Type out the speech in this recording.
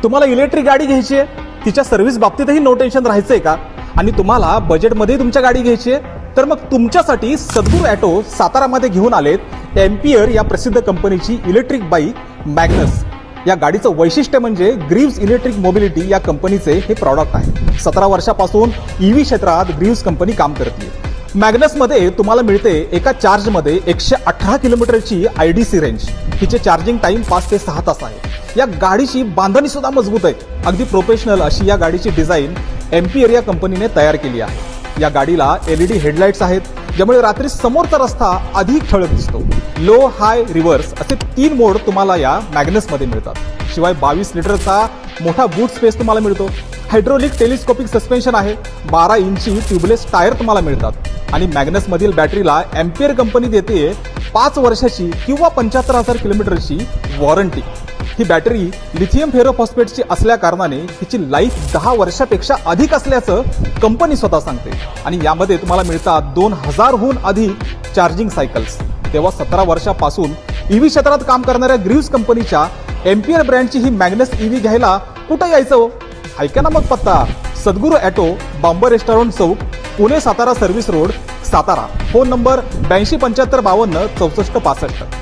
तुम्हाला इलेक्ट्रिक गाडी घ्यायची आहे, तिच्या सर्व्हिस बाबतीतही नो टेन्शन राहायचंय का? आणि तुम्हाला बजेटमध्ये तुमच्या गाडी घ्यायची आहे, तर मग तुमच्यासाठी सद्गुरू ऑटो सातारामध्ये घेऊन आलेत एम्पियर या प्रसिद्ध कंपनीची इलेक्ट्रिक बाईक मॅग्नस। या गाडीचं वैशिष्ट्य म्हणजे ग्रीव्स इलेक्ट्रिक मोबिलिटी या कंपनीचे हे प्रॉडक्ट आहे। 17 वर्षापासून ईव्ही क्षेत्रात ग्रीव्स कंपनी काम करते। मॅग्नसमध्ये तुम्हाला मिळते एका चार्जमध्ये 118 किलोमीटरची IDC रेंज। हिचे चार्जिंग टाइम 5 ते 6 तास आहे। या गाडीची बांधणी सुद्धा मजबूत आहे, अगदी प्रोफेशनल अशी या गाडीची डिझाईन एम्पियर या कंपनीने तयार केली आहे। या गाडीला LED हेडलाइट्स आहेत, ज्यामुळे रात्री समोरचा रस्ता अधिक ठळक दिसतो। लो, हाय, रिव्हर्स असे 3 मोड तुम्हाला या मॅग्नसमध्ये मिळतात। शिवाय 22 लिटरचा मोठा बूट स्पेस तुम्हाला मिळतो। हायड्रोलिक टेलिस्कोपिक सस्पेन्शन आहे। 12 इंची ट्यूबलेस टायर तुम्हाला मिळतात आणि मॅग्नस मधील बॅटरीला एम्पियर कंपनी देते 5 वर्षाची किंवा 75,000 किलोमीटरची वॉरंटी। ही बॅटरी लिथियम फेरोफॉस्फेटची असल्या कारणाने हिची लाईफ 10 वर्षापेक्षा अधिक असल्याचं कंपनी स्वतः सांगते। आणि यामध्ये तुम्हाला मिळतात 2000हून अधिक चार्जिंग सायकल्स। तेव्हा 17 वर्षापासून ईव्ही क्षेत्रात काम करणाऱ्या ग्रीव्स कंपनीच्या एम्पियर ब्रँडची ही मॅग्नस ईव्ही घ्यायला कुठं यायचं? ऐका ना मग पत्ता, सद्गुरू ऑटो, बॉम्बे रेस्टॉरंट चौक, Pune Satara service road, Satara. Phone number 827552 6465।